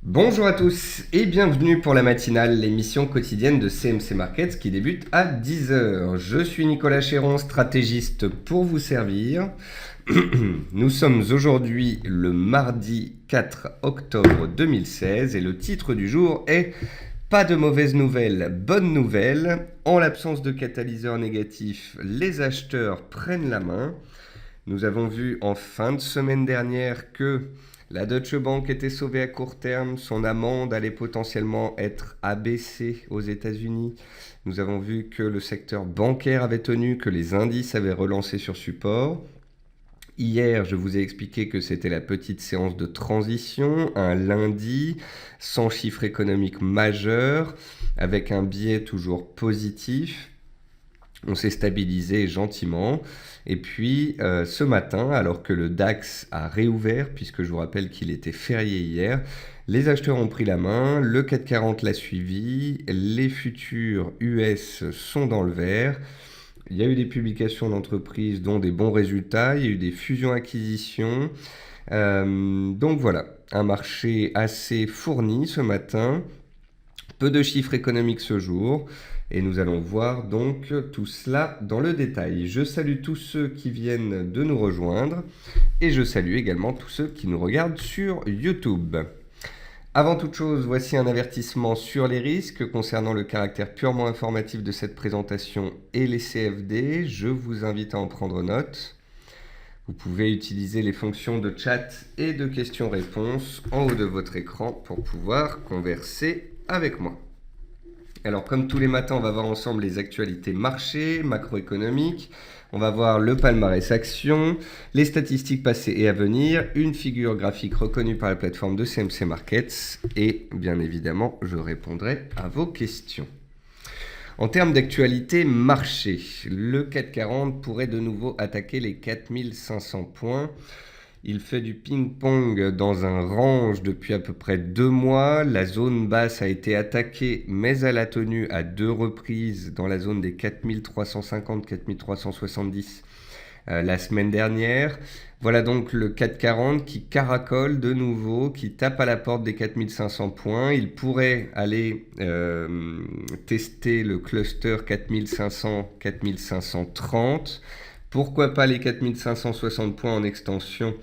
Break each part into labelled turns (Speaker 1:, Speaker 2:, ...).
Speaker 1: Bonjour à tous et bienvenue pour la matinale, l'émission quotidienne de CMC Markets qui débute à 10 heures. Je suis Nicolas Chéron, stratégiste pour vous servir. Nous sommes aujourd'hui le mardi 4 octobre 2016 et le titre du jour est Pas de mauvaises nouvelles, bonnes nouvelles. En l'absence de catalyseurs négatifs, les acheteurs prennent la main. Nous avons vu en fin de semaine dernière que la Deutsche Bank était sauvée à court terme, son amende allait potentiellement être abaissée aux États-Unis. Nous avons vu que le secteur bancaire avait tenu, que les indices avaient relancé sur support. Hier, je vous ai expliqué que c'était la petite séance de transition, un lundi, sans chiffre économique majeur, avec un biais toujours positif. On s'est stabilisé gentiment. Et puis ce matin, alors que le DAX a réouvert, puisque je vous rappelle qu'il était férié hier, les acheteurs ont pris la main, le CAC 40 l'a suivi, les futurs US sont dans le vert. Il y a eu des publications d'entreprises dont des bons résultats, il y a eu des fusions-acquisitions. Donc voilà, un marché assez fourni ce matin. Peu de chiffres économiques ce jour et nous allons voir donc tout cela dans le détail. Je salue tous ceux qui viennent de nous rejoindre et je salue également tous ceux qui nous regardent sur YouTube. Avant toute chose, voici un avertissement sur les risques concernant le caractère purement informatif de cette présentation et les CFD. Je vous invite à en prendre note. Vous pouvez utiliser les fonctions de chat et de questions-réponses en haut de votre écran pour pouvoir converser avec moi. Alors comme tous les matins, on va voir ensemble les actualités marché, macroéconomiques. On va voir le palmarès action, les statistiques passées et à venir, une figure graphique reconnue par la plateforme de CMC Markets et bien évidemment, je répondrai à vos questions. En termes d'actualité marché, le CAC 40 pourrait de nouveau attaquer les 4500 points. Il fait du ping-pong dans un range depuis à peu près 2 mois. La zone basse a été attaquée, mais elle a tenu à 2 reprises dans la zone des 4350-4370 la semaine dernière. Voilà donc le CAC 40 qui caracole de nouveau, qui tape à la porte des 4500 points. Il pourrait aller tester le cluster 4500-4530. Pourquoi pas les 4560 points en extension,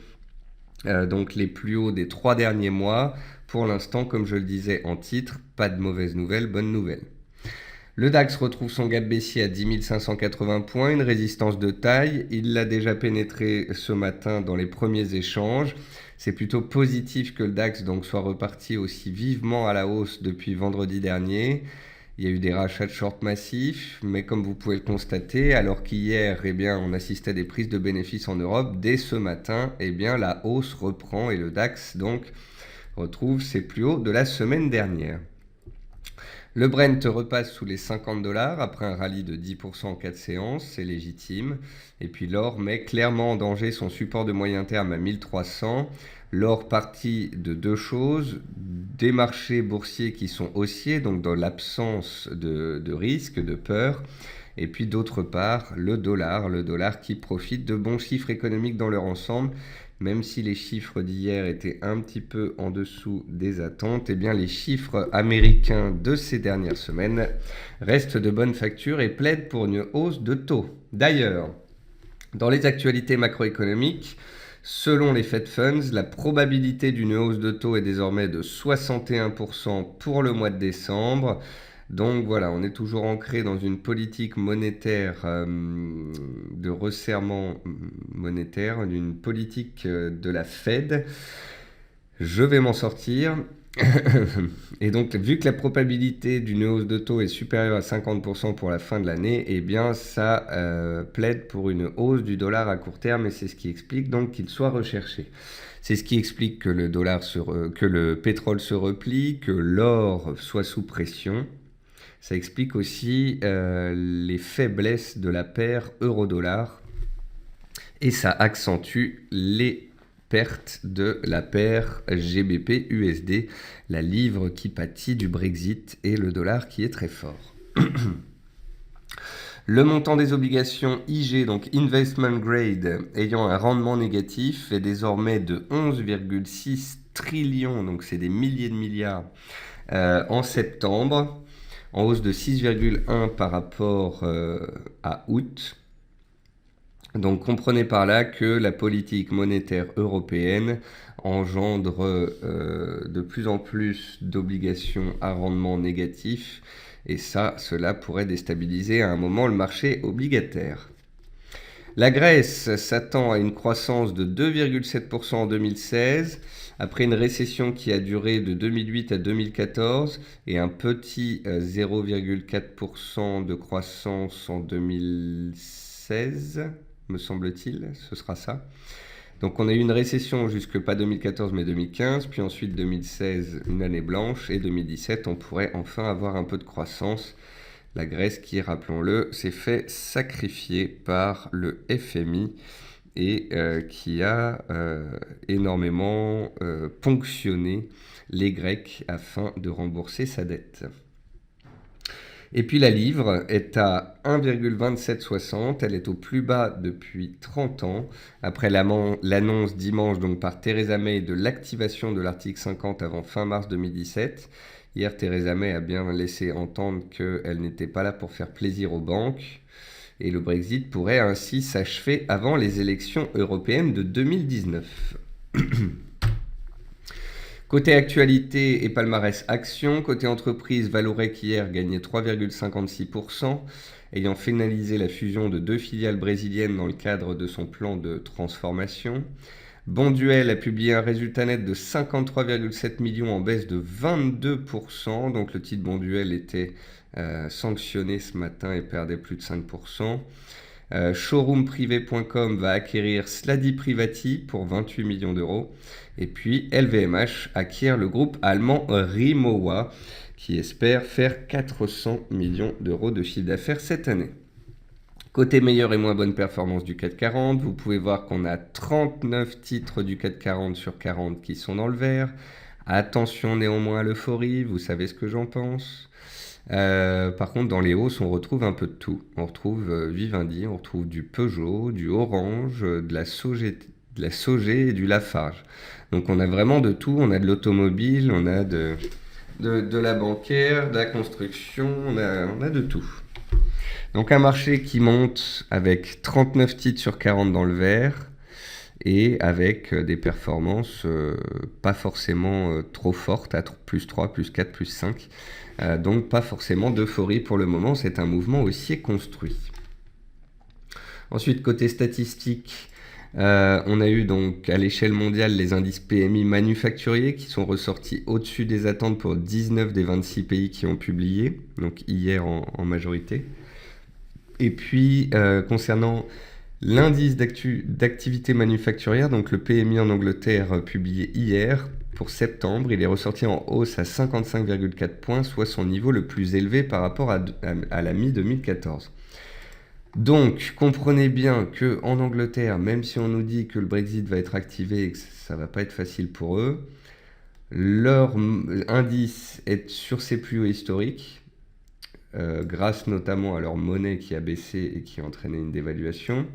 Speaker 1: donc les plus hauts des 3 derniers mois. Pour l'instant, comme je le disais en titre, pas de mauvaises nouvelles, bonnes nouvelles. Le DAX retrouve son gap baissier à 10 580 points, une résistance de taille. Il l'a déjà pénétré ce matin dans les premiers échanges. C'est plutôt positif que le DAX donc soit reparti aussi vivement à la hausse depuis vendredi dernier. Il y a eu des rachats de short massifs, mais comme vous pouvez le constater, alors qu'hier, on assistait à des prises de bénéfices en Europe, dès ce matin, la hausse reprend et le DAX donc retrouve ses plus hauts de la semaine dernière. Le Brent repasse sous les 50 $ après un rallye de 10% en 4 séances, c'est légitime. Et puis l'or met clairement en danger son support de moyen terme à 1300. L'or partit de 2 choses, des marchés boursiers qui sont haussiers, donc dans l'absence de risque, de peur. Et puis d'autre part, le dollar qui profite de bons chiffres économiques dans leur ensemble. Même si les chiffres d'hier étaient un petit peu en dessous des attentes, les chiffres américains de ces dernières semaines restent de bonne facture et plaident pour une hausse de taux. D'ailleurs, dans les actualités macroéconomiques, selon les Fed Funds, la probabilité d'une hausse de taux est désormais de 61% pour le mois de décembre. Donc voilà, on est toujours ancré dans une politique monétaire de resserrement monétaire, d'une politique de la Fed. Je vais m'en sortir. Et donc, vu que la probabilité d'une hausse de taux est supérieure à 50% pour la fin de l'année, ça plaide pour une hausse du dollar à court terme et c'est ce qui explique donc qu'il soit recherché. C'est ce qui explique que que le pétrole se replie, que l'or soit sous pression. Ça explique aussi les faiblesses de la paire euro-dollar et ça accentue les pertes de la paire GBP-USD, la livre qui pâtit du Brexit et le dollar qui est très fort. Le montant des obligations IG, donc Investment Grade, ayant un rendement négatif, est désormais de 11,6 trillions, donc c'est des milliers de milliards, en septembre, en hausse de 6,1 par rapport à août. Donc comprenez par là que la politique monétaire européenne engendre de plus en plus d'obligations à rendement négatif, et cela pourrait déstabiliser à un moment le marché obligataire. La Grèce s'attend à une croissance de 2,7% en 2016, après une récession qui a duré de 2008 à 2014 et un petit 0,4% de croissance en 2016, me semble-t-il, ce sera ça. Donc on a eu une récession jusque pas 2014 mais 2015, puis ensuite 2016, une année blanche, et 2017, on pourrait enfin avoir un peu de croissance. La Grèce qui, rappelons-le, s'est fait sacrifier par le FMI et qui a énormément ponctionné les Grecs afin de rembourser sa dette. Et puis la livre est à 1,2760, elle est au plus bas depuis 30 ans, après l'annonce dimanche donc par Theresa May de l'activation de l'article 50 avant fin mars 2017. Hier, Theresa May a bien laissé entendre qu'elle n'était pas là pour faire plaisir aux banques, et le Brexit pourrait ainsi s'achever avant les élections européennes de 2019. Côté actualité et palmarès action, côté entreprise, Valorec hier gagnait 3,56%, ayant finalisé la fusion de 2 filiales brésiliennes dans le cadre de son plan de transformation. Bonduel a publié un résultat net de 53,7 millions en baisse de 22%, donc le titre Bonduel était sanctionné ce matin et perdait plus de 5%. Showroomprivé.com va acquérir Slady Privati pour 28 millions d'euros. Et puis LVMH acquiert le groupe allemand Rimowa qui espère faire 400 millions d'euros de chiffre d'affaires cette année. Côté meilleure et moins bonne performance du CAC 40, vous pouvez voir qu'on a 39 titres du CAC 40 sur 40 qui sont dans le vert. Attention néanmoins à l'euphorie, vous savez ce que j'en pense. Par contre, dans les hausses, on retrouve un peu de tout. On retrouve Vivendi, on retrouve du Peugeot, du Orange, de la Sogé et du Lafarge. Donc on a vraiment de tout. On a de l'automobile, on a de la bancaire, de la construction, on a de tout. Donc un marché qui monte avec 39 titres sur 40 dans le vert et avec des performances pas forcément trop fortes, à plus 3, plus 4, plus 5. Donc pas forcément d'euphorie pour le moment, c'est un mouvement haussier construit. Ensuite, côté statistique, on a eu donc à l'échelle mondiale les indices PMI manufacturiers qui sont ressortis au-dessus des attentes pour 19 des 26 pays qui ont publié, donc hier en majorité. Et puis, concernant l'indice d'activité manufacturière, donc le PMI en Angleterre publié hier, pour septembre, il est ressorti en hausse à 55,4 points, soit son niveau le plus élevé par rapport à la mi-2014. Donc, comprenez bien qu'en Angleterre, même si on nous dit que le Brexit va être activé et que ça ne va pas être facile pour eux, leur indice est sur ses plus hauts historiques, grâce notamment à leur monnaie qui a baissé et qui a entraîné une dévaluation.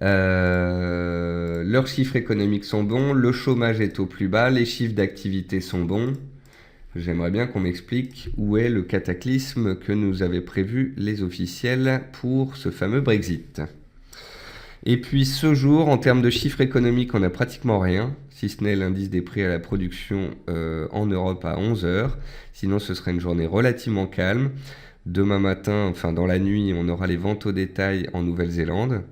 Speaker 1: Leurs chiffres économiques sont bons, le chômage est au plus bas, les chiffres d'activité sont bons. J'aimerais bien qu'on m'explique où est le cataclysme que nous avaient prévu les officiels pour ce fameux Brexit. Et puis ce jour, en termes de chiffres économiques, on n'a pratiquement rien, si ce n'est l'indice des prix à la production en Europe à 11h. Sinon, ce serait une journée relativement calme. Demain matin, enfin dans la nuit, on aura les ventes au détail en Nouvelle-Zélande.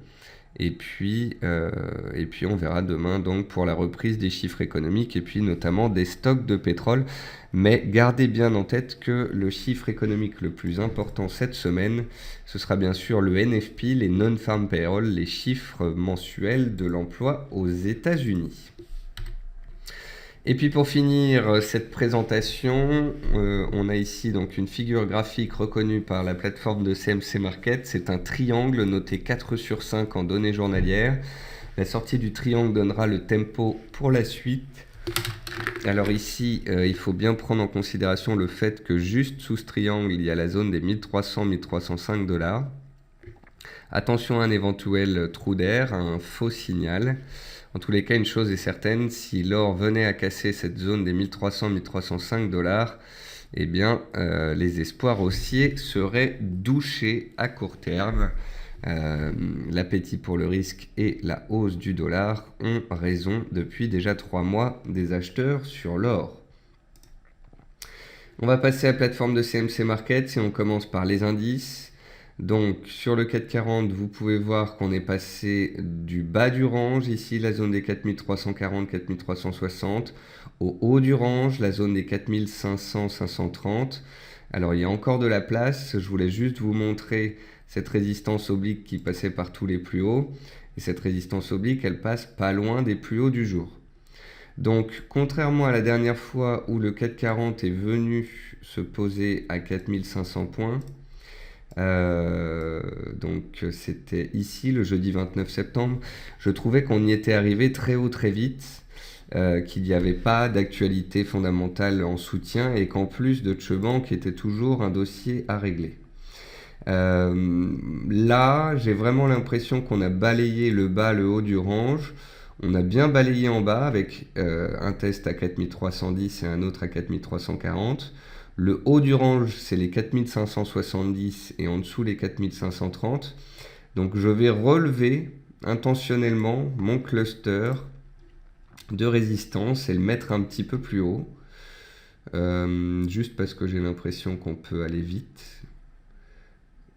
Speaker 1: Et puis on verra demain donc pour la reprise des chiffres économiques et puis notamment des stocks de pétrole. Mais gardez bien en tête que le chiffre économique le plus important cette semaine, ce sera bien sûr le NFP, les Non-Farm Payroll, les chiffres mensuels de l'emploi aux États-Unis. Et puis pour finir cette présentation, on a ici donc une figure graphique reconnue par la plateforme de CMC Market. C'est un triangle noté 4 sur 5 en données journalières. La sortie du triangle donnera le tempo pour la suite. Alors ici, il faut bien prendre en considération le fait que juste sous ce triangle, il y a la zone des 1300-1305 $. Attention à un éventuel trou d'air, un faux signal. En tous les cas, une chose est certaine, si l'or venait à casser cette zone des 1300-1305 $, eh bien, les espoirs haussiers seraient douchés à court terme. L'appétit pour le risque et la hausse du dollar ont raison depuis déjà 3 mois des acheteurs sur l'or. On va passer à la plateforme de CMC Markets et on commence par les indices. Donc sur le CAC 40, vous pouvez voir qu'on est passé du bas du range, ici la zone des 4340-4360, au haut du range, la zone des 4500-530. Alors il y a encore de la place, je voulais juste vous montrer cette résistance oblique qui passait par tous les plus hauts. Et cette résistance oblique, elle passe pas loin des plus hauts du jour. Donc, contrairement à la dernière fois où le CAC 40 est venu se poser à 4500 points, donc c'était ici le jeudi 29 septembre, je trouvais qu'on y était arrivé très haut très vite, qu'il n'y avait pas d'actualité fondamentale en soutien et qu'en plus Deutsche Bank était toujours un dossier à régler. Là, j'ai vraiment l'impression qu'on a balayé le bas, le haut du range. On a bien balayé en bas avec un test à 4310 et un autre à 4340. Le haut du range, c'est les 4570 et en dessous les 4530. Donc je vais relever intentionnellement mon cluster de résistance et le mettre un petit peu plus haut. Juste parce que j'ai l'impression qu'on peut aller vite.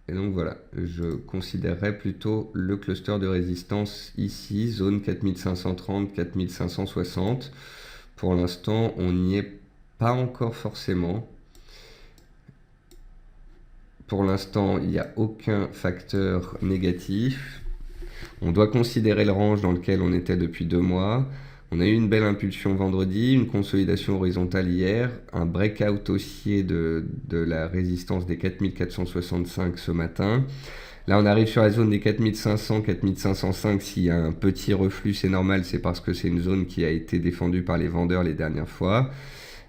Speaker 1: Et donc voilà, je considérerais plutôt le cluster de résistance ici, zone 4530-4560. Pour l'instant, on n'y est pas encore forcément. Pour l'instant, il n'y a aucun facteur négatif. On doit considérer le range dans lequel on était depuis 2 mois. On a eu une belle impulsion vendredi, une consolidation horizontale hier, un breakout haussier de la résistance des 4465 ce matin. Là, on arrive sur la zone des 4500, 4505. S'il y a un petit reflux, c'est normal, c'est parce que c'est une zone qui a été défendue par les vendeurs les dernières fois.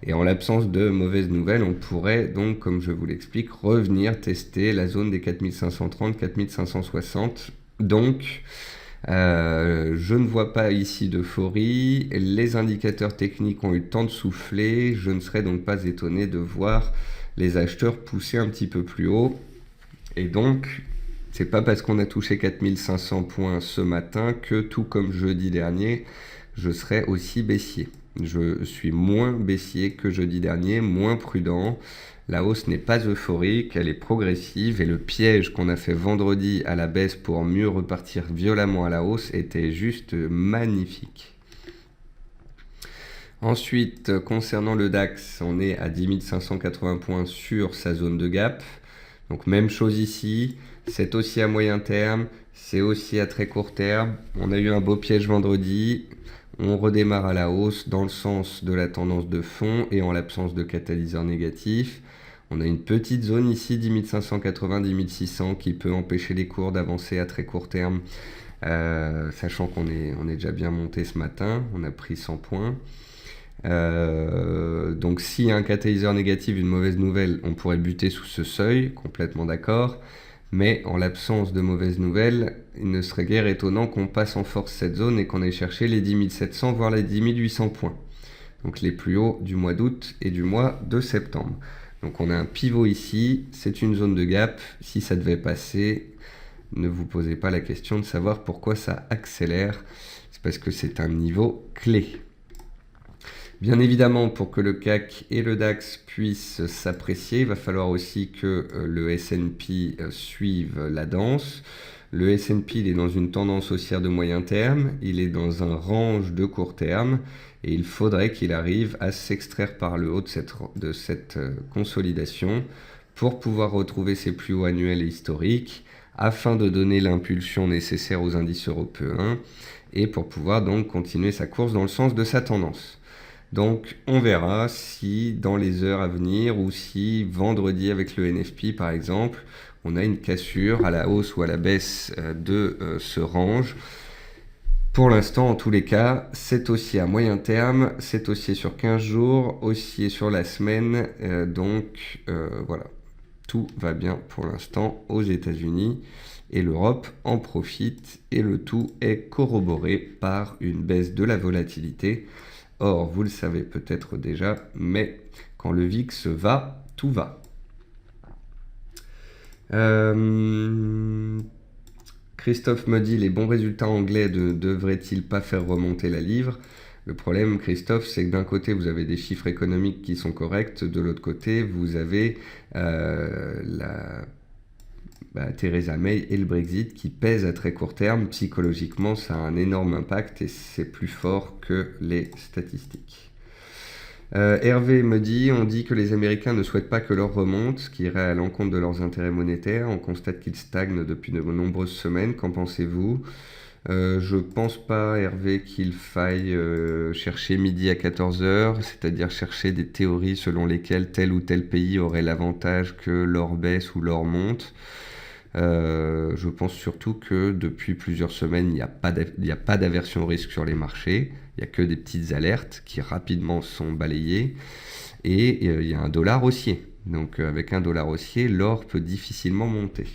Speaker 1: Et en l'absence de mauvaises nouvelles, on pourrait donc, comme je vous l'explique, revenir tester la zone des 4530, 4560. Donc, je ne vois pas ici d'euphorie. Les indicateurs techniques ont eu le temps de souffler. Je ne serais donc pas étonné de voir les acheteurs pousser un petit peu plus haut. Et donc, c'est pas parce qu'on a touché 4500 points ce matin que, tout comme jeudi dernier, je serai aussi baissier. Je suis moins baissier que jeudi dernier, moins prudent. La hausse n'est pas euphorique, elle est progressive et le piège qu'on a fait vendredi à la baisse pour mieux repartir violemment à la hausse était juste magnifique. Ensuite, concernant le DAX, on est à 10 580 points sur sa zone de gap. Donc même chose ici, c'est aussi à moyen terme, c'est aussi à très court terme. On a eu un beau piège vendredi. On redémarre à la hausse dans le sens de la tendance de fond et en l'absence de catalyseur négatif. On a une petite zone ici, 10 580, 10 600, qui peut empêcher les cours d'avancer à très court terme, sachant qu'on est déjà bien monté ce matin, on a pris 100 points. Donc s'il y a un catalyseur négatif, une mauvaise nouvelle, on pourrait buter sous ce seuil, complètement d'accord. Mais en l'absence de mauvaises nouvelles, il ne serait guère étonnant qu'on passe en force cette zone et qu'on aille chercher les 10 700 voire les 10 800 points. Donc les plus hauts du mois d'août et du mois de septembre. Donc on a un pivot ici, c'est une zone de gap. Si ça devait passer, ne vous posez pas la question de savoir pourquoi ça accélère. C'est parce que c'est un niveau clé. Bien évidemment, pour que le CAC et le DAX puissent s'apprécier, il va falloir aussi que le S&P suive la danse. Le S&P, il est dans une tendance haussière de moyen terme, il est dans un range de court terme, et il faudrait qu'il arrive à s'extraire par le haut de cette consolidation pour pouvoir retrouver ses plus hauts annuels et historiques, afin de donner l'impulsion nécessaire aux indices européens, et pour pouvoir donc continuer sa course dans le sens de sa tendance. Donc on verra si dans les heures à venir ou si vendredi avec le NFP par exemple, on a une cassure à la hausse ou à la baisse de ce range. Pour l'instant, en tous les cas, c'est haussier à moyen terme, c'est haussier sur 15 jours, haussier sur la semaine. Donc voilà, tout va bien pour l'instant aux États-Unis. et l'Europe en profite, et le tout est corroboré par une baisse de la volatilité. Or, vous le savez peut-être déjà, mais quand le VIX va, tout va. Christophe me dit, les bons résultats anglais ne devraient-ils pas faire remonter la livre? Le problème, Christophe, c'est que d'un côté, vous avez des chiffres économiques qui sont corrects, de l'autre côté, vous avez Theresa May et le Brexit qui pèsent à très court terme. Psychologiquement, ça a un énorme impact et c'est plus fort que les statistiques. Hervé me dit, on dit que les Américains ne souhaitent pas que l'or remonte, ce qui irait à l'encontre de leurs intérêts monétaires. On constate qu'ils stagnent depuis de nombreuses semaines. Qu'en pensez-vous? Je pense pas, Hervé, qu'il faille chercher midi à 14h, c'est-à-dire chercher des théories selon lesquelles tel ou tel pays aurait l'avantage que l'or baisse ou l'or monte. Je pense surtout que depuis plusieurs semaines, il n'y a pas d'aversion au risque sur les marchés. Il n'y a que des petites alertes qui rapidement sont balayées. Et il y a un dollar haussier. Donc avec un dollar haussier, l'or peut difficilement monter.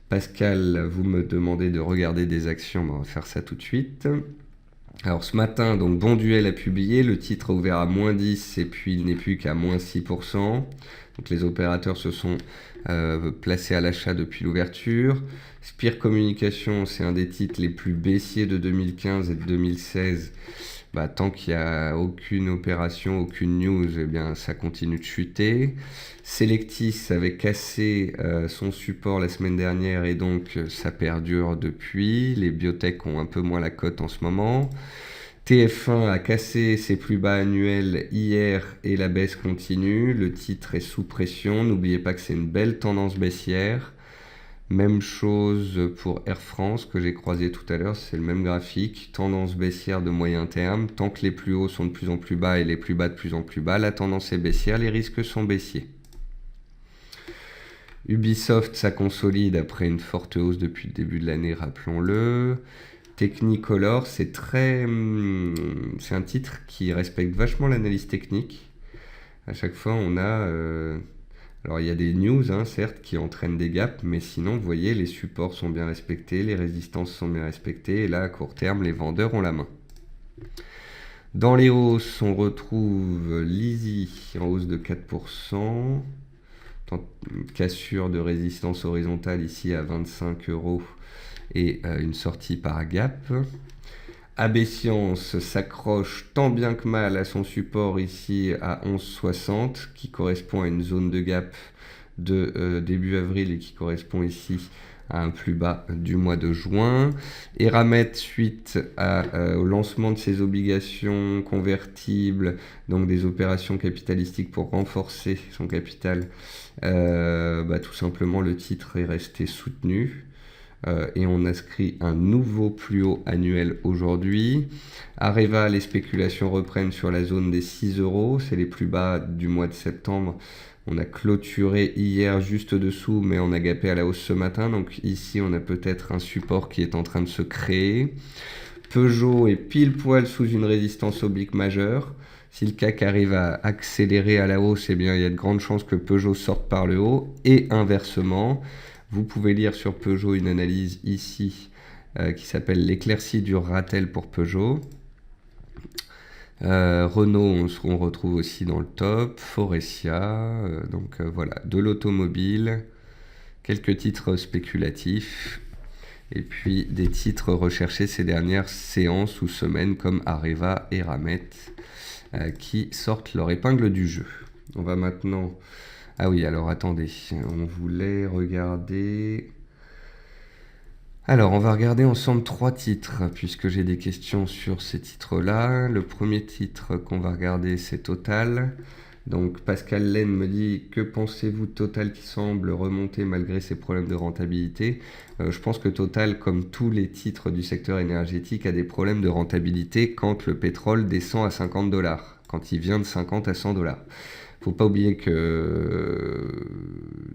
Speaker 1: Pascal, vous me demandez de regarder des actions. On va faire ça tout de suite. Alors ce matin, donc Bonduelle a publié. Le titre a ouvert à moins 10 et puis il n'est plus qu'à moins 6%. Donc les opérateurs se sont placés à l'achat depuis l'ouverture. Spire Communication, c'est un des titres les plus baissiers de 2015 et de 2016. Tant qu'il n'y a aucune opération, aucune news, eh bien, ça continue de chuter. Selectis avait cassé son support la semaine dernière et donc ça perdure depuis. Les biotech ont un peu moins la cote en ce moment. TF1 a cassé ses plus bas annuels hier et la baisse continue. Le titre est sous pression. N'oubliez pas que c'est une belle tendance baissière. Même chose pour Air France que j'ai croisé tout à l'heure, c'est le même graphique, tendance baissière de moyen terme. Tant que les plus hauts sont de plus en plus bas et les plus bas de plus en plus bas, la tendance est baissière, les risques sont baissiers. Ubisoft, ça consolide après une forte hausse depuis le début de l'année, rappelons-le. Technicolor, c'est un titre qui respecte vachement l'analyse technique. À chaque fois, on a... Alors il y a des news, certes, qui entraînent des gaps, mais sinon, vous voyez, les supports sont bien respectés, les résistances sont bien respectées, et là, à court terme, les vendeurs ont la main. Dans les hausses, on retrouve Lizzy en hausse de 4%, cassure de résistance horizontale ici à 25 € et une sortie par gap. AB Science s'accroche tant bien que mal à son support ici à 11,60 qui correspond à une zone de gap de début avril et qui correspond ici à un plus bas du mois de juin. Eramet, suite au lancement de ses obligations convertibles, donc des opérations capitalistiques pour renforcer son capital, tout simplement le titre est resté soutenu. Et on inscrit un nouveau plus haut annuel aujourd'hui. Areva, les spéculations reprennent sur la zone des 6 €, c'est les plus bas du mois de septembre. On a clôturé hier juste dessous, mais on a gapé à la hausse ce matin. Donc ici, on a peut-être un support qui est en train de se créer. Peugeot est pile poil sous une résistance oblique majeure. Si le CAC arrive à accélérer à la hausse, eh bien, il y a de grandes chances que Peugeot sorte par le haut. Et inversement, vous pouvez lire sur Peugeot une analyse ici qui s'appelle l'éclaircie du Ratel pour Peugeot. Renault, on retrouve aussi dans le top. Forestia, voilà, de l'automobile, quelques titres spéculatifs. Et puis des titres recherchés ces dernières séances ou semaines comme Areva et Eramet qui sortent leur épingle du jeu. On va maintenant... Ah oui, alors attendez, on voulait regarder... Alors, on va regarder ensemble 3 titres, puisque j'ai des questions sur ces titres-là. Le premier titre qu'on va regarder, c'est Total. Donc, Pascal Laine me dit, que pensez-vous de Total qui semble remonter malgré ses problèmes de rentabilité? Je pense que Total, comme tous les titres du secteur énergétique, a des problèmes de rentabilité quand le pétrole descend à 50 $, quand il vient de 50 à 100 $. Faut pas oublier que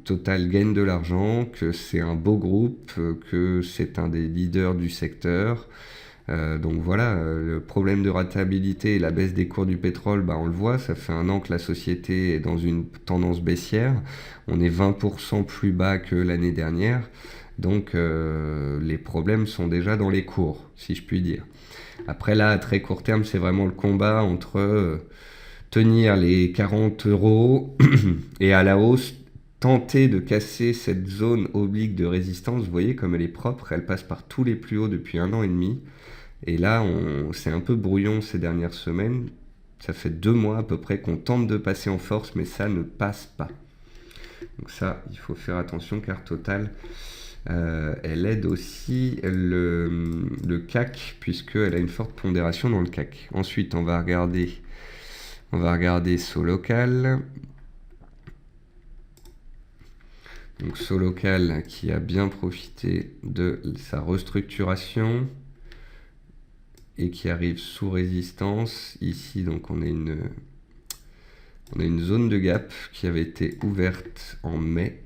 Speaker 1: Total gagne de l'argent, que c'est un beau groupe, que c'est un des leaders du secteur. Donc voilà, le problème de rentabilité et la baisse des cours du pétrole, on le voit, ça fait 1 an que la société est dans une tendance baissière. On est 20% plus bas que l'année dernière. Donc les problèmes sont déjà dans les cours, si je puis dire. Après là, à très court terme, c'est vraiment le combat entre tenir les 40 euros et à la hausse, tenter de casser cette zone oblique de résistance. Vous voyez comme elle est propre, elle passe par tous les plus hauts depuis 1 an et demi. Et là, c'est un peu brouillon ces dernières semaines. Ça fait 2 mois à peu près qu'on tente de passer en force, mais ça ne passe pas. Donc ça, il faut faire attention car Total, elle aide aussi le CAC puisqu'elle a une forte pondération dans le CAC. Ensuite, on va regarder SoLocal. Donc SoLocal qui a bien profité de sa restructuration et qui arrive sous résistance. Ici, donc on a une zone de gap qui avait été ouverte en mai.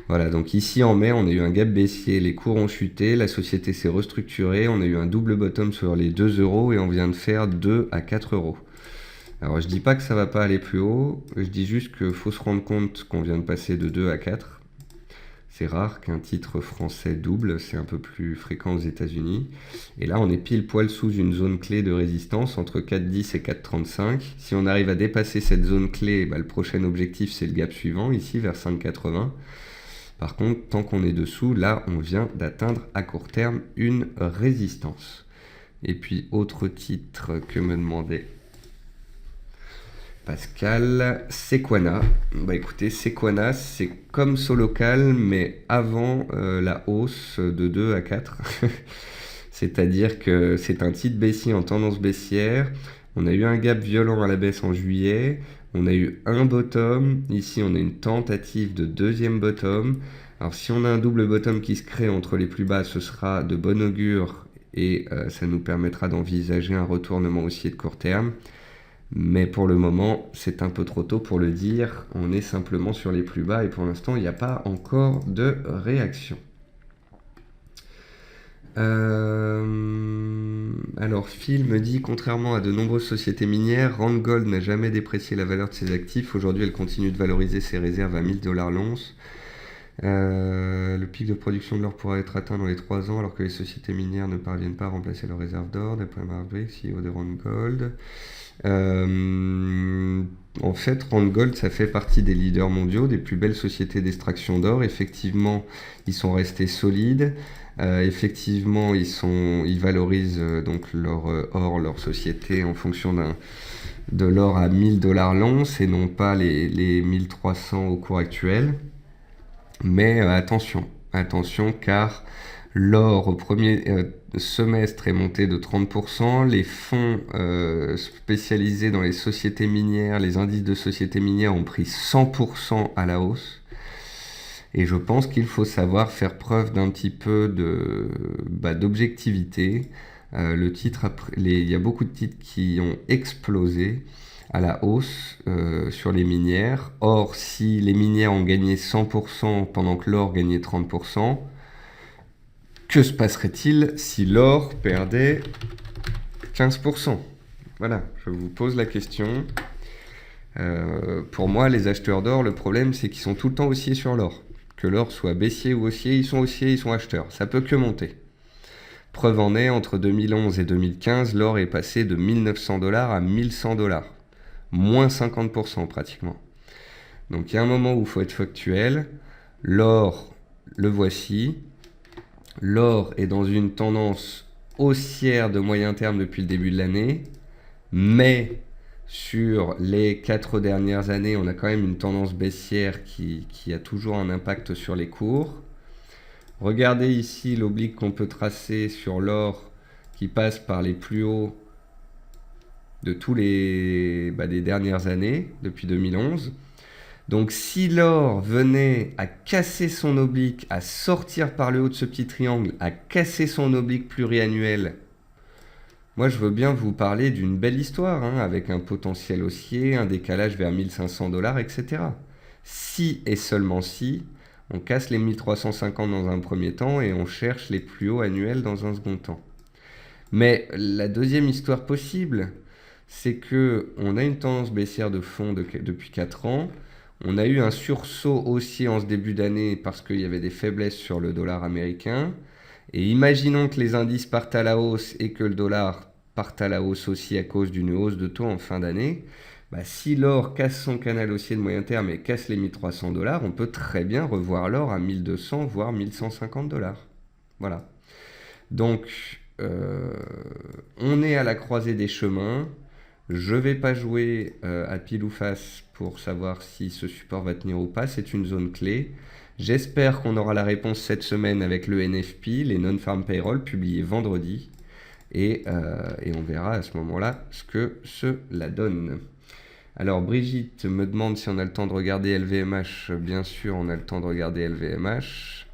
Speaker 1: Voilà, donc ici en mai, on a eu un gap baissier, les cours ont chuté, la société s'est restructurée, on a eu un double bottom sur les 2 euros et on vient de faire 2 à 4 euros. Alors je dis pas que ça va pas aller plus haut, je dis juste qu'il faut se rendre compte qu'on vient de passer de 2 à 4. C'est rare qu'un titre français double, c'est un peu plus fréquent aux États-Unis. Et là, on est pile poil sous une zone clé de résistance entre 4,10 et 4,35. Si on arrive à dépasser cette zone clé, le prochain objectif, c'est le gap suivant, ici vers 5,80. Par contre, tant qu'on est dessous, là, on vient d'atteindre à court terme une résistance. Et puis, autre titre que me demandait Pascal, Sequana. Écoutez, Sequana, c'est comme SoLocal, mais avant la hausse de 2 à 4. C'est-à-dire que c'est un titre baissier en tendance baissière. On a eu un gap violent à la baisse en juillet. On a eu un bottom. Ici, on a une tentative de deuxième bottom. Alors, si on a un double bottom qui se crée entre les plus bas, ce sera de bon augure et ça nous permettra d'envisager un retournement haussier de court terme. Mais pour le moment, c'est un peu trop tôt pour le dire. On est simplement sur les plus bas et pour l'instant, il n'y a pas encore de réaction. Alors, Phil me dit, contrairement à de nombreuses sociétés minières, Randgold n'a jamais déprécié la valeur de ses actifs. Aujourd'hui, elle continue de valoriser ses réserves à 1000 $ l'once. Le pic de production de l'or pourra être atteint dans les 3 ans alors que les sociétés minières ne parviennent pas à remplacer leurs réserves d'or, d'après Mark Brick, CEO de Randgold. En fait, Randgold, ça fait partie des leaders mondiaux, des plus belles sociétés d'extraction d'or. Effectivement, ils sont restés solides. Effectivement, ils valorisent donc leur or, leur société en fonction de l'or à 1000 $ l'once et non pas les 1300 au cours actuel. Mais attention car l'or au premier semestre est monté de 30%. Les fonds spécialisés dans les sociétés minières, les indices de sociétés minières ont pris 100% à la hausse. Et je pense qu'il faut savoir faire preuve d'un petit peu d'objectivité. Il y a beaucoup de titres qui ont explosé à la hausse sur les minières. Or, si les minières ont gagné 100% pendant que l'or gagnait 30%, que se passerait-il si l'or perdait 15%? Voilà, je vous pose la question. Pour moi, les acheteurs d'or, le problème, c'est qu'ils sont tout le temps haussiers sur l'or. Que l'or soit baissier ou haussier, ils sont haussiers, ils sont acheteurs. Ça peut que monter. Preuve en est, entre 2011 et 2015, l'or est passé de 1900 $ à 1100 $. Moins 50% pratiquement. Donc il y a un moment où il faut être factuel. L'or, le voici. L'or est dans une tendance haussière de moyen terme depuis le début de l'année. Mais sur les 4 dernières années, on a quand même une tendance baissière qui a toujours un impact sur les cours. Regardez ici l'oblique qu'on peut tracer sur l'or qui passe par les plus hauts de tous des dernières années, depuis 2011. Donc si l'or venait à casser son oblique, à sortir par le haut de ce petit triangle, à casser son oblique pluriannuel, moi je veux bien vous parler d'une belle histoire, avec un potentiel haussier, un décalage vers 1500 $, etc. Si et seulement si, on casse les 1350 dans un premier temps et on cherche les plus hauts annuels dans un second temps. Mais la deuxième histoire possible, c'est qu'on a une tendance baissière de fond depuis 4 ans, On a eu un sursaut aussi en ce début d'année parce qu'il y avait des faiblesses sur le dollar américain. Et imaginons que les indices partent à la hausse et que le dollar parte à la hausse aussi à cause d'une hausse de taux en fin d'année. Bah, si l'or casse son canal haussier de moyen terme et casse les 1300 $, on peut très bien revoir l'or à 1200 voire 1150 $. Voilà. Donc, on est à la croisée des chemins. Je ne vais pas jouer à pile ou face pour savoir si ce support va tenir ou pas. C'est une zone clé. J'espère qu'on aura la réponse cette semaine avec le NFP, les Non-Farm Payroll, publiés vendredi. Et on verra à ce moment-là ce que cela donne. Alors Brigitte me demande si on a le temps de regarder LVMH. Bien sûr, on a le temps de regarder LVMH.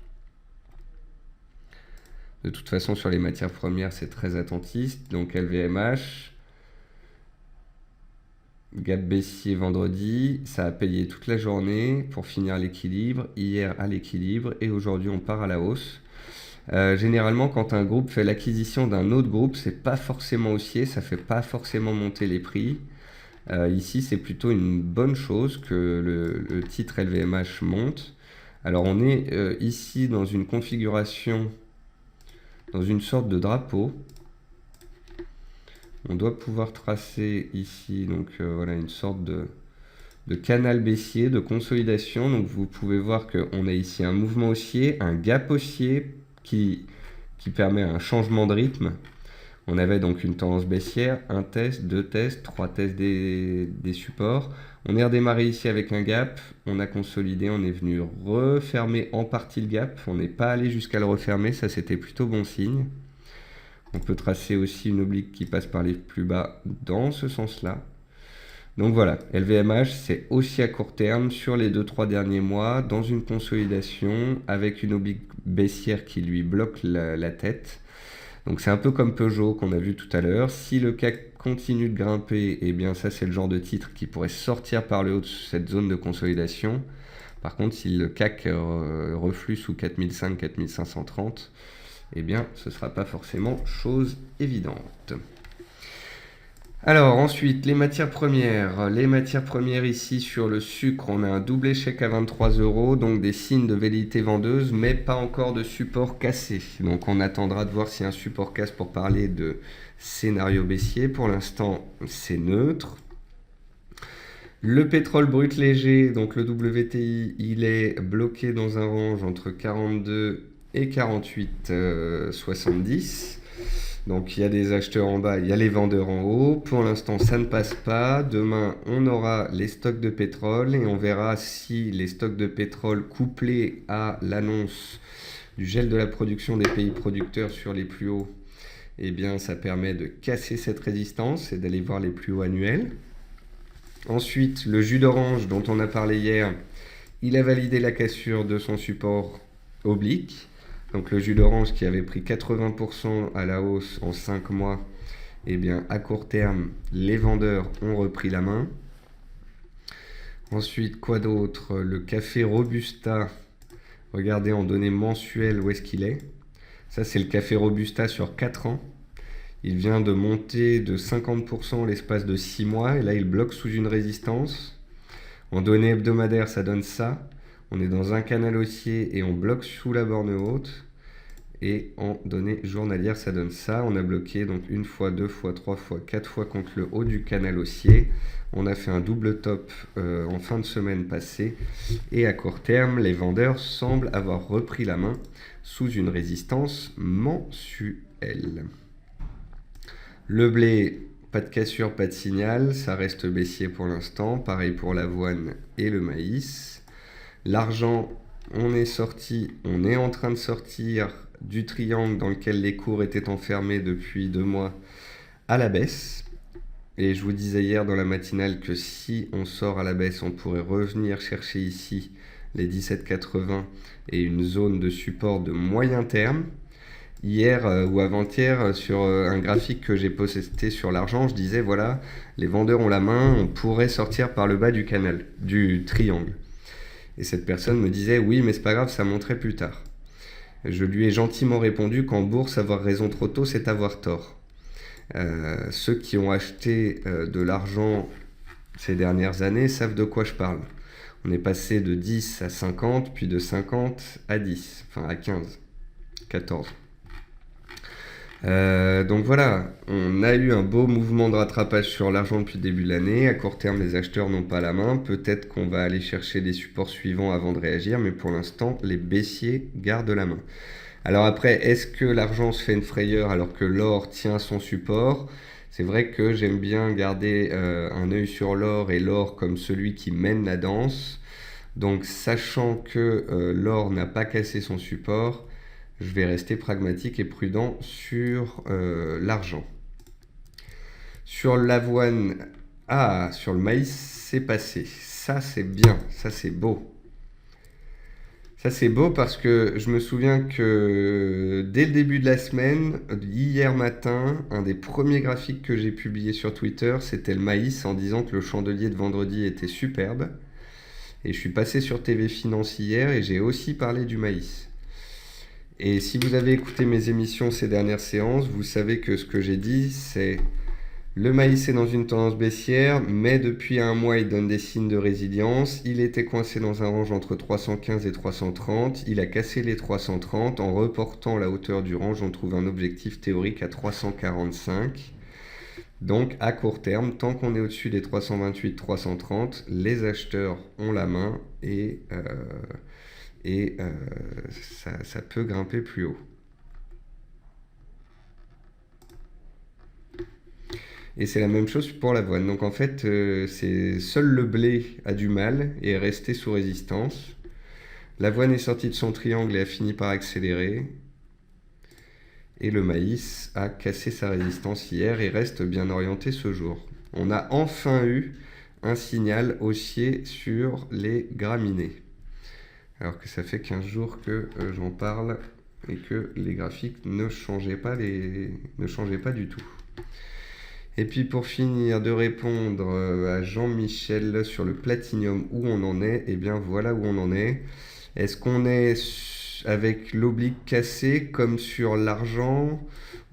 Speaker 1: De toute façon, sur les matières premières, c'est très attentiste. Donc LVMH, gap baissier vendredi, ça a payé toute la journée pour finir à l'équilibre. Hier à l'équilibre et aujourd'hui on part à la hausse. Généralement, quand un groupe fait l'acquisition d'un autre groupe, c'est pas forcément haussier, ça fait pas forcément monter les prix. Ici, c'est plutôt une bonne chose que le titre LVMH monte. Alors, on est ici dans une configuration, dans une sorte de drapeau. On doit pouvoir tracer ici, donc voilà, une sorte de canal baissier, de consolidation. Donc, vous pouvez voir qu'on a ici un mouvement haussier, un gap haussier qui permet un changement de rythme. On avait donc une tendance baissière, un test, deux tests, trois tests des supports. On est redémarré ici avec un gap, on a consolidé, on est venu refermer en partie le gap. On n'est pas allé jusqu'à le refermer, ça c'était plutôt bon signe. On peut tracer aussi une oblique qui passe par les plus bas dans ce sens-là. Donc voilà, LVMH c'est aussi à court terme sur les 2-3 derniers mois dans une consolidation avec une oblique baissière qui lui bloque la tête. Donc c'est un peu comme Peugeot qu'on a vu tout à l'heure. Si le CAC continue de grimper, eh bien ça c'est le genre de titre qui pourrait sortir par le haut de cette zone de consolidation. Par contre, si le CAC reflue sous 4500, 4530, eh bien ce ne sera pas forcément chose évidente. Alors ensuite, les matières premières. Les matières premières ici sur le sucre, on a un double échec à 23 €, donc des signes de velléité vendeuse, mais pas encore de support cassé. Donc on attendra de voir si un support casse pour parler de scénario baissier. Pour l'instant, c'est neutre. Le pétrole brut léger, donc le WTI, il est bloqué dans un range entre 42 et 48,70. Donc il y a des acheteurs en bas, il y a les vendeurs en haut. Pour l'instant, ça ne passe pas. Demain, on aura les stocks de pétrole et on verra si les stocks de pétrole couplés à l'annonce du gel de la production des pays producteurs sur les plus hauts, eh bien ça permet de casser cette résistance et d'aller voir les plus hauts annuels. Ensuite, le jus d'orange dont on a parlé hier, il a validé la cassure de son support oblique. Donc le jus d'orange qui avait pris 80% à la hausse en 5 mois, eh bien à court terme, les vendeurs ont repris la main. Ensuite, quoi d'autre? Le café Robusta, regardez en données mensuelles où est-ce qu'il est. Ça c'est le café Robusta sur 4 ans. Il vient de monter de 50% l'espace de 6 mois et là il bloque sous une résistance. En données hebdomadaires, ça donne ça. On est dans un canal haussier et on bloque sous la borne haute. Et en données journalières, ça donne ça. On a bloqué donc une fois, deux fois, trois fois, quatre fois contre le haut du canal haussier. On a fait un double top en fin de semaine passée. Et à court terme, les vendeurs semblent avoir repris la main sous une résistance mensuelle. Le blé, pas de cassure, pas de signal. Ça reste baissier pour l'instant. Pareil pour l'avoine et le maïs. L'argent, on est en train de sortir du triangle dans lequel les cours étaient enfermés depuis 2 mois à la baisse. Et je vous disais hier dans la matinale que si on sort à la baisse, on pourrait revenir chercher ici les 17,80 et une zone de support de moyen terme. Hier ou avant-hier, sur un graphique que j'ai posté sur l'argent, je disais voilà, les vendeurs ont la main, on pourrait sortir par le bas du canal, du triangle. Et cette personne me disait oui, mais c'est pas grave, ça monterait plus tard. Je lui ai gentiment répondu qu'en bourse, avoir raison trop tôt, c'est avoir tort. Ceux qui ont acheté de l'argent ces dernières années savent de quoi je parle. On est passé de 10 à 50, puis de 50 à 10, enfin à 15, 14. Donc voilà, on a eu un beau mouvement de rattrapage sur l'argent depuis le début de l'année. À court terme, les acheteurs n'ont pas la main. Peut-être qu'on va aller chercher les supports suivants avant de réagir, mais pour l'instant, les baissiers gardent la main. Alors après, est-ce que l'argent se fait une frayeur alors que l'or tient son support? C'est vrai que j'aime bien garder un œil sur l'or et l'or comme celui qui mène la danse. Donc sachant que l'or n'a pas cassé son support, je vais rester pragmatique et prudent sur l'argent. Sur l'avoine, sur le maïs, c'est passé. Ça, c'est bien, ça, c'est beau. Ça, c'est beau parce que je me souviens que dès le début de la semaine, hier matin, un des premiers graphiques que j'ai publié sur Twitter, c'était le maïs en disant que le chandelier de vendredi était superbe. Et je suis passé sur TV Finance hier et j'ai aussi parlé du maïs. Et si vous avez écouté mes émissions ces dernières séances, vous savez que ce que j'ai dit, c'est le maïs est dans une tendance baissière, mais depuis un mois, il donne des signes de résilience. Il était coincé dans un range entre 315 et 330. Il a cassé les 330. En reportant la hauteur du range, on trouve un objectif théorique à 345. Donc à court terme, tant qu'on est au-dessus des 328-330, les acheteurs ont la main et ça peut grimper plus haut. Et c'est la même chose pour l'avoine. Donc en fait, c'est seul le blé a du mal et est resté sous résistance. L'avoine est sortie de son triangle et a fini par accélérer. Et le maïs a cassé sa résistance hier et reste bien orienté ce jour. On a enfin eu un signal haussier sur les graminées. Alors que ça fait 15 jours que j'en parle et que les graphiques ne changeaient pas du tout. Et puis pour finir de répondre à Jean-Michel sur le platinium, où on en est, eh bien voilà où on en est. Est-ce qu'on est avec l'oblique cassé comme sur l'argent,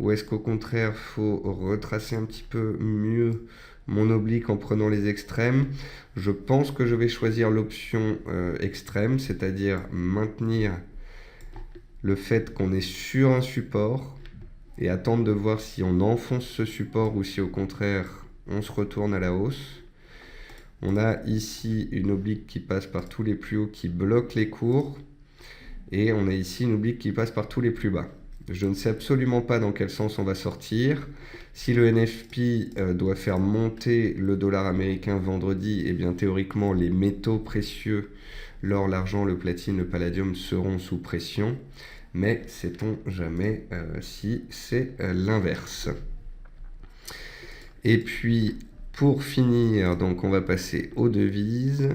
Speaker 1: ou est-ce qu'au contraire faut retracer un petit peu mieux mon oblique en prenant les extrêmes? Je pense que je vais choisir l'option extrême, c'est-à-dire maintenir le fait qu'on est sur un support et attendre de voir si on enfonce ce support ou si au contraire on se retourne à la hausse. On a ici une oblique qui passe par tous les plus hauts qui bloque les cours et on a ici une oblique qui passe par tous les plus bas. Je ne sais absolument pas dans quel sens on va sortir. Si le NFP doit faire monter le dollar américain vendredi, eh bien théoriquement les métaux précieux, l'or, l'argent, le platine, le palladium seront sous pression. Mais sait-on jamais si c'est l'inverse. Et puis pour finir, donc on va passer aux devises.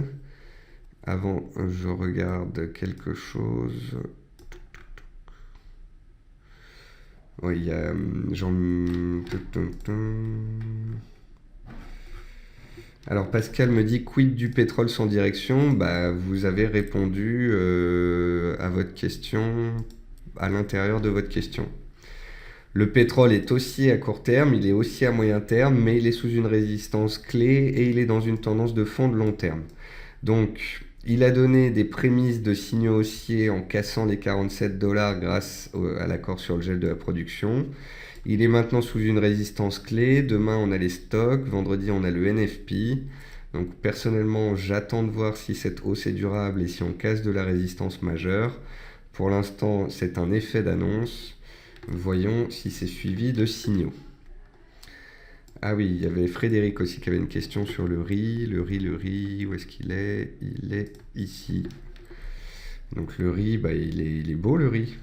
Speaker 1: Avant, je regarde quelque chose. Oui, il y a Alors Pascal me dit quid du pétrole sans direction. Bah, vous avez répondu à votre question à l'intérieur de votre question. Le pétrole est haussier à court terme, il est haussier à moyen terme, mais il est sous une résistance clé et il est dans une tendance de fond de long terme. Donc, il a donné des prémices de signaux haussiers en cassant les 47 $ grâce à l'accord sur le gel de la production. Il est maintenant sous une résistance clé. Demain, on a les stocks. Vendredi, on a le NFP. Donc, personnellement, j'attends de voir si cette hausse est durable et si on casse de la résistance majeure. Pour l'instant, c'est un effet d'annonce. Voyons si c'est suivi de signaux. Ah oui, il y avait Frédéric aussi qui avait une question sur le riz. Le riz, où est-ce qu'il est? Il est ici. Donc le riz, bah, il est beau le riz.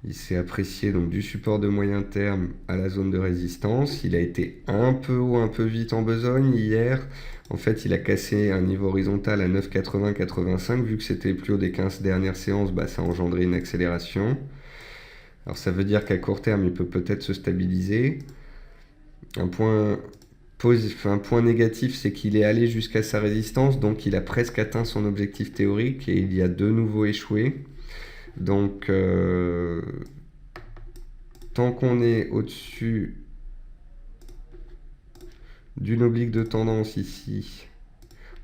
Speaker 1: Il s'est apprécié donc du support de moyen terme à la zone de résistance. Il a été un peu haut, un peu vite en besogne hier. En fait, il a cassé un niveau horizontal à 9,80-85. Vu que c'était plus haut des 15 dernières séances, bah, ça a engendré une accélération. Alors ça veut dire qu'à court terme, il peut peut-être se stabiliser. Un point négatif, c'est qu'il est allé jusqu'à sa résistance, donc il a presque atteint son objectif théorique et il y a de nouveau échoué. Donc, tant qu'on est au-dessus d'une oblique de tendance ici,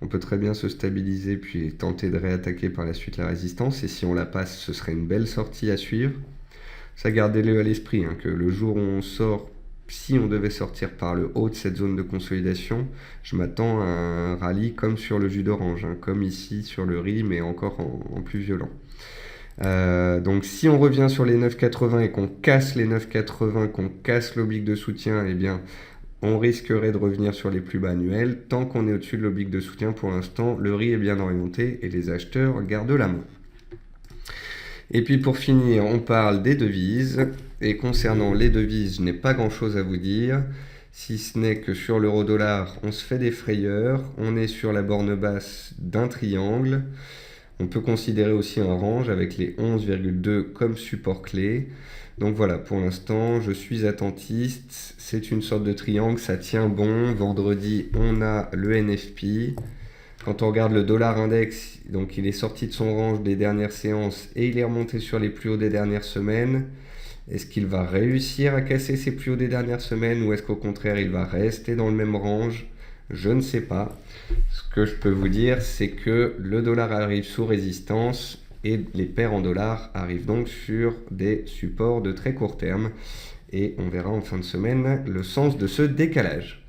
Speaker 1: On peut très bien se stabiliser puis tenter de réattaquer par la suite la résistance. Et si on la passe, ce serait une belle sortie à suivre. Ça, gardez-le à l'esprit, hein, que le jour où on sort, si on devait sortir par le haut de cette zone de consolidation, je m'attends à un rallye comme sur le jus d'orange, hein, comme ici sur le riz, mais encore en plus violent. Donc si on revient sur les 9,80 et qu'on casse les 9,80, qu'on casse l'oblique de soutien, eh bien on risquerait de revenir sur les plus bas annuels. Tant qu'on est au-dessus de l'oblique de soutien, pour l'instant, le riz est bien orienté et les acheteurs gardent la main. Et puis pour finir, on parle des devises. Et concernant les devises, je n'ai pas grand-chose à vous dire, si ce n'est que sur l'euro-dollar, on se fait des frayeurs. On est sur la borne basse d'un triangle. On peut considérer aussi un range avec les 11,2 comme support clé. Donc voilà, pour l'instant, je suis attentiste. C'est une sorte de triangle, ça tient bon. Vendredi, on a le NFP. Quand on regarde le dollar index, donc il est sorti de son range des dernières séances et il est remonté sur les plus hauts des dernières semaines. Est-ce qu'il va réussir à casser ses plus hauts des dernières semaines ou est-ce qu'au contraire, il va rester dans le même range? Je ne sais pas. Ce que je peux vous dire, c'est que le dollar arrive sous résistance et les paires en dollars arrivent donc sur des supports de très court terme. Et on verra en fin de semaine le sens de ce décalage.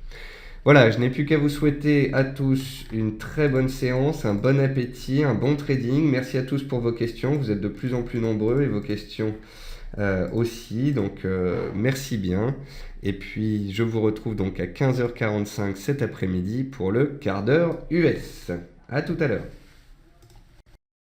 Speaker 1: Voilà, je n'ai plus qu'à vous souhaiter à tous une très bonne séance, un bon appétit, un bon trading. Merci à tous pour vos questions. Vous êtes de plus en plus nombreux et vos questions aussi. Donc merci bien. Et puis je vous retrouve donc à 15h45 cet après-midi pour le quart d'heure US. À tout à l'heure.